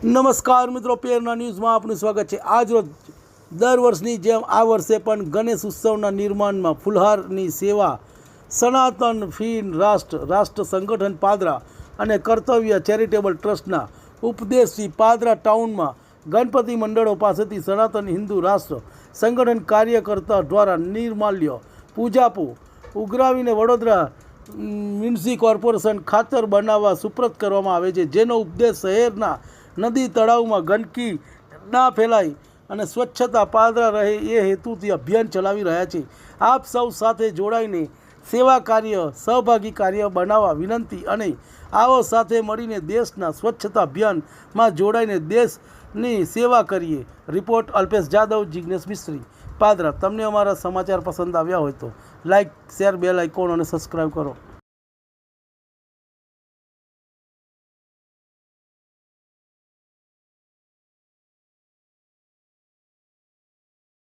નમસ્કાર મિત્રો, પ્રેરણા ન્યૂઝમાં આપનું સ્વાગત છે। આજ રોજ દર વર્ષની જેમ આ વર્ષે પણ ગણેશ ઉત્સવના નિર્માણમાં ફુલહારની સેવા સનાતન ફીન રાષ્ટ્ર સંગઠન પાદરા અને કર્તવ્ય ચેરિટેબલ ટ્રસ્ટના ઉપદેશથી પાદરા ટાઉનમાં ગણપતિ મંડળો પાસેથી સનાતન હિન્દુ રાષ્ટ્ર સંગઠન કાર્યકર્તા દ્વારા નિર્માલ્ય પૂજાપો ઉઘરાવીને વડોદરા મ્યુનિસિપલ કોર્પોરેશન ખાતર બનાવવા સુપ્રત કરવામાં આવે છે, જેનો ઉપદેશ શહેરના નદી તળાવમાં ગંદકી ના ફેલાય અને સ્વચ્છતા પાદરા રહે એ હેતુથી અભિયાન ચલાવી રહ્યા છે। આપ સૌ સાથે જોડાઈને સેવા કાર્ય સહભાગી કાર્ય બનાવવા વિનંતી અને આવો સાથે મળીને દેશના સ્વચ્છતા અભિયાનમાં જોડાઈને દેશની સેવા કરીએ। રિપોર્ટ અલ્પેશ જાદવ, જિગ્નેશ મિસ્ત્રી, પાદરા। તમને અમારા સમાચાર પસંદ આવ્યા હોય તો લાઇક, શેર, બેલ આઇકોન અને સબસ્ક્રાઈબ કરો।